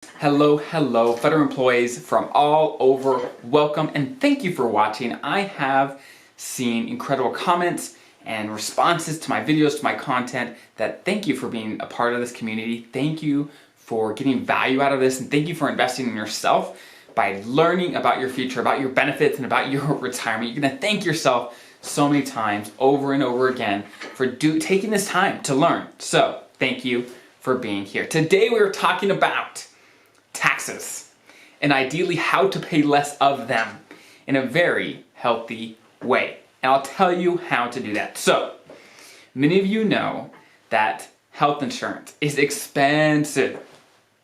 Hello, federal employees from all over, welcome and thank you for watching. I have seen incredible comments and responses to my videos, to my content, that thank you for being a part of this community. Thank you for getting value out of this, and thank you for investing in yourself by learning about your future, about your benefits, and about your retirement. You're gonna thank yourself so many times over and over again for taking this time to learn. So thank you for being here. Today we are talking about taxes, and ideally how to pay less of them in a very healthy way. And I'll tell you how to do that. So, many of you know that health insurance is expensive.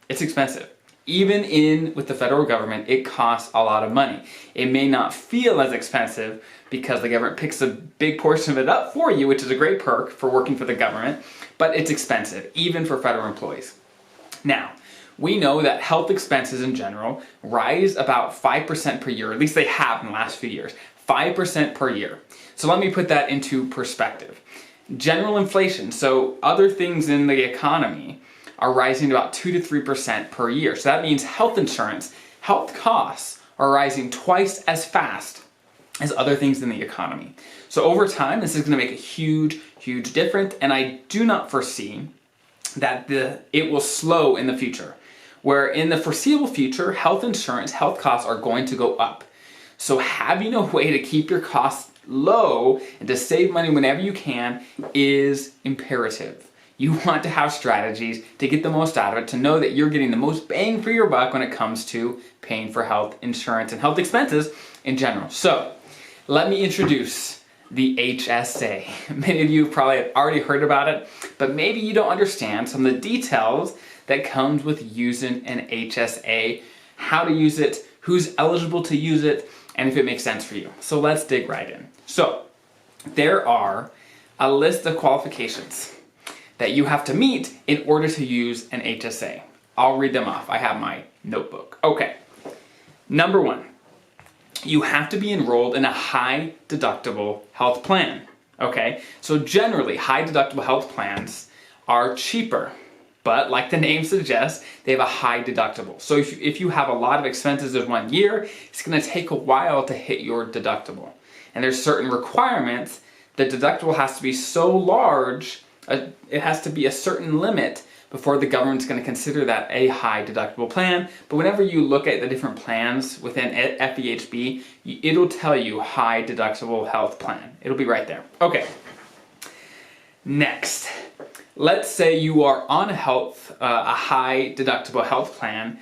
It's expensive. Even with the federal government, it costs a lot of money. It may not feel as expensive because the government picks a big portion of it up for you, which is a great perk for working for the government, but it's expensive, even for federal employees. Now, we know that health expenses in general rise about 5% per year, at least they have in the last few years, 5% per year. So let me put that into perspective. General inflation, so other things in the economy, are rising about 2 to 3% per year. So that means health insurance, health costs are rising twice as fast as other things in the economy. So over time, this is going to make a huge difference, and I do not foresee that it will slow in the future. Where in the foreseeable future, health insurance, health costs are going to go up. So having a way to keep your costs low and to save money whenever you can is imperative. You want to have strategies to get the most out of it, to know that you're getting the most bang for your buck when it comes to paying for health insurance and health expenses in general. So let me introduce the HSA. Many of you probably have already heard about it, but maybe you don't understand some of the details that comes with using an HSA, how to use it, who's eligible to use it, and if it makes sense for you. So let's dig right in. So there are a list of qualifications that you have to meet in order to use an HSA. I'll read them off. I have my notebook. Okay. Number 1, you have to be enrolled in a high deductible health plan. Okay? So generally, high deductible health plans are cheaper, but like the name suggests, they have a high deductible. So if you have a lot of expenses in 1 year, it's gonna take a while to hit your deductible. And there's certain requirements. The deductible has to be so large, it has to be a certain limit before the government's gonna consider that a high deductible plan. But whenever you look at the different plans within FEHB, it'll tell you high deductible health plan. It'll be right there. Okay, next. Let's say you are on a high deductible health plan,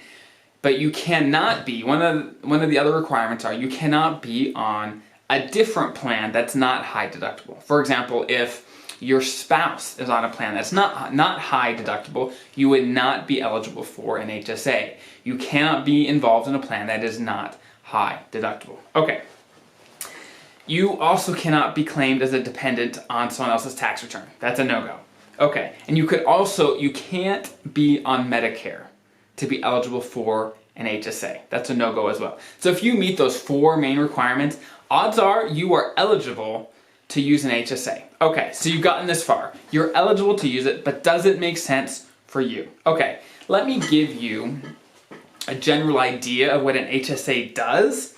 but you cannot be, one of the other requirements are you cannot be on a different plan that's not high deductible. For example, if your spouse is on a plan that's not high deductible, you would not be eligible for an HSA. You cannot be involved in a plan that is not high deductible. Okay. You also cannot be claimed as a dependent on someone else's tax return. That's a no-go. Okay, and you can't be on Medicare to be eligible for an HSA. That's a no-go as well. So if you meet those 4 main requirements, odds are you are eligible to use an HSA. Okay, so you've gotten this far. You're eligible to use it, but does it make sense for you? Okay, let me give you a general idea of what an HSA does,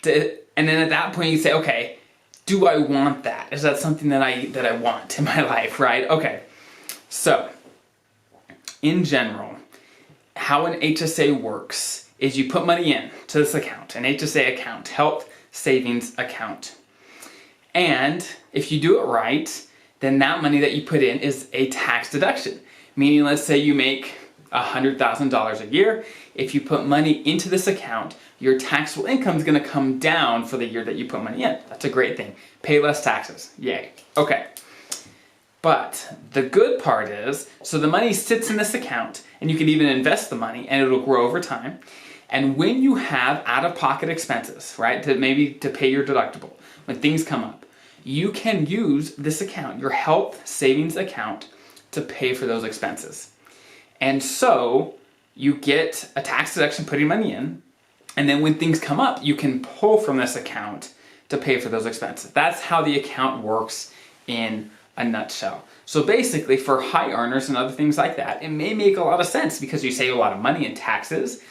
and then at that point you say, okay, do I want that? Is that something that I want in my life, right? Okay. So, in general, how an HSA works is you put money in to this account, an HSA account, health savings account. And if you do it right, then that money that you put in is a tax deduction. Meaning, let's say you make $100,000 a year. If you put money into this account, your taxable income is going to come down for the year that you put money in. That's a great thing. Pay less taxes. Yay. Okay. But the good part is, so the money sits in this account, and you can even invest the money, and it'll grow over time. And when you have out-of-pocket expenses, right, maybe to pay your deductible, when things come up, you can use this account, your health savings account, to pay for those expenses. And so you get a tax deduction putting money in, and then when things come up, you can pull from this account to pay for those expenses. That's how the account works in a nutshell. So basically, for high earners and other things like that, it may make a lot of sense because you save a lot of money in taxes,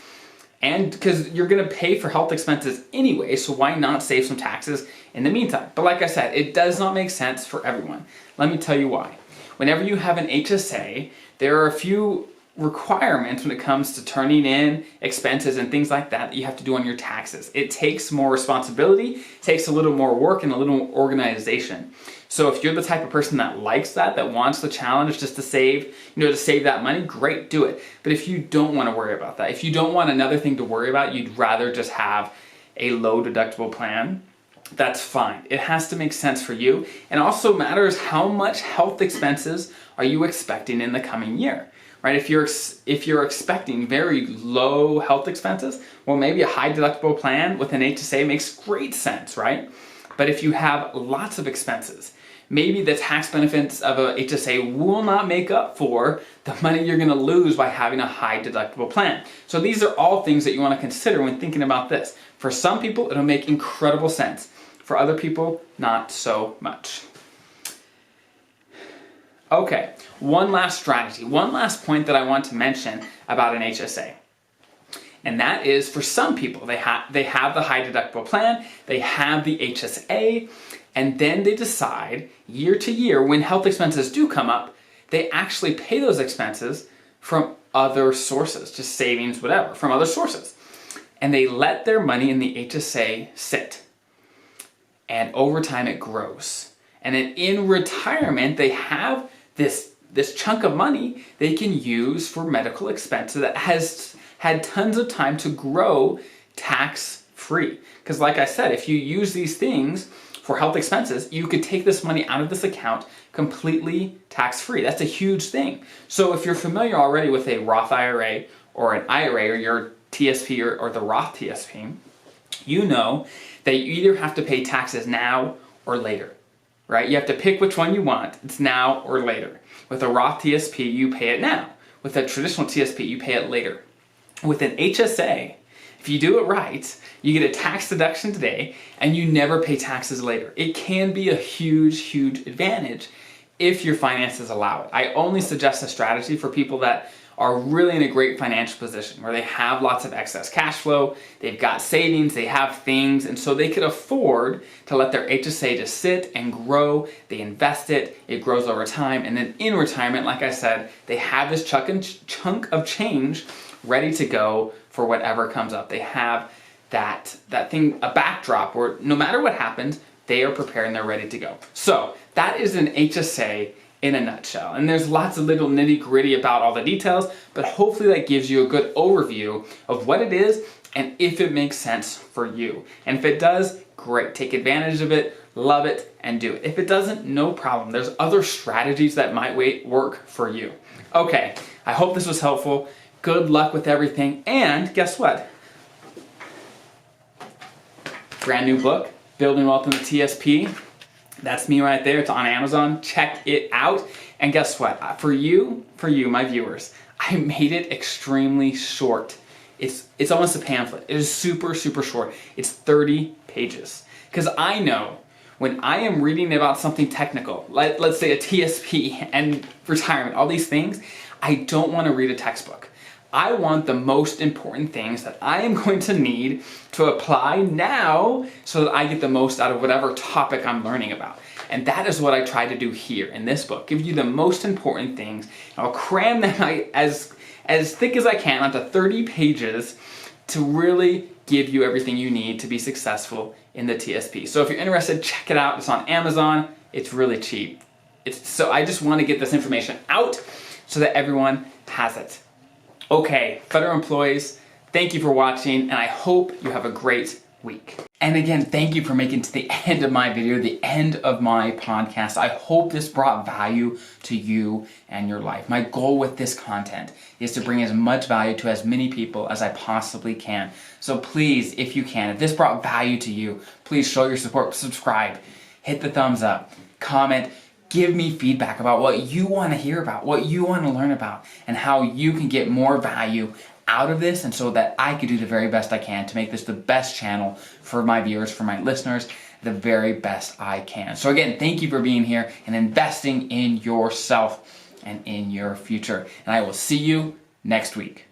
and because you're going to pay for health expenses anyway, so why not save some taxes in the meantime? But like I said, it does not make sense for everyone. Let me tell you why. Whenever you have an HSA, there are a few requirements when it comes to turning in expenses and things like that you have to do on your taxes. It takes more responsibility, takes a little more work and a little more organization. So if you're the type of person that likes that wants the challenge just to save, to save that money, great, do it. But if you don't want to worry about that, if you don't want another thing to worry about, you'd rather just have a low deductible plan, that's fine. It has to make sense for you. And also matters how much health expenses are you expecting in the coming year. Right? If you're expecting very low health expenses, well, maybe a high deductible plan with an HSA makes great sense, right? But if you have lots of expenses, maybe the tax benefits of a HSA will not make up for the money you're going to lose by having a high deductible plan. So these are all things that you want to consider when thinking about this. For some people, it'll make incredible sense. For other people, not so much. Okay, one last strategy, one last point that I want to mention about an HSA. And that is, for some people, they have the high deductible plan, they have the HSA, and then they decide year to year when health expenses do come up, they actually pay those expenses from other sources, just savings, whatever, from other sources. And they let their money in the HSA sit. And over time it grows. And then in retirement, they have this chunk of money they can use for medical expenses that has had tons of time to grow tax-free. Because like I said, if you use these things for health expenses, you could take this money out of this account completely tax-free. That's a huge thing. So if you're familiar already with a Roth IRA or an IRA or your TSP or the Roth TSP, you know that you either have to pay taxes now or later. Right? You have to pick which one you want. It's now or later. With a Roth TSP, you pay it now. With a traditional TSP, you pay it later. With an HSA, if you do it right, you get a tax deduction today and you never pay taxes later. It can be a huge, huge advantage if your finances allow it. I only suggest a strategy for people that are really in a great financial position where they have lots of excess cash flow, they've got savings, they have things, and so they could afford to let their HSA just sit and grow. They invest it, it grows over time, and then in retirement, like I said, they have this chunk of change ready to go for whatever comes up. They have that thing, a backdrop where no matter what happens, they are prepared and they're ready to go. So that is an HSA in a nutshell. And there's lots of little nitty-gritty about all the details, but hopefully that gives you a good overview of what it is and if it makes sense for you. And if it does, great. Take advantage of it, love it, and do it. If it doesn't, no problem. There's other strategies that might work for you. Okay, I hope this was helpful. Good luck with everything. And guess what? Brand new book, Building Wealth in the TSP. That's me right there. It's on Amazon. Check it out. And guess what? For you, my viewers, I made it extremely short. It's almost a pamphlet. It is super, super short. It's 30 pages. Because I know when I am reading about something technical, let's say a TSP and retirement, all these things, I don't want to read a textbook. I want the most important things that I am going to need to apply now so that I get the most out of whatever topic I'm learning about. And that is what I try to do here in this book. Give you the most important things. I'll cram them as thick as I can onto 30 pages to really give you everything you need to be successful in the TSP. So if you're interested, check it out. It's on Amazon. It's really cheap. So I just want to get this information out so that everyone has it. Okay, federal employees, thank you for watching, and I hope you have a great week. And again, thank you for making it to the end of my video, the end of my podcast. I hope this brought value to you and your life. My goal with this content is to bring as much value to as many people as I possibly can. So please, if you can, if this brought value to you, please show your support, subscribe, hit the thumbs up, comment, give me feedback about what you want to hear about, what you want to learn about, and how you can get more value out of this, and so that I can do the very best I can to make this the best channel for my viewers, for my listeners. the very best I can. So again, thank you for being here and investing in yourself and in your future. And I will see you next week.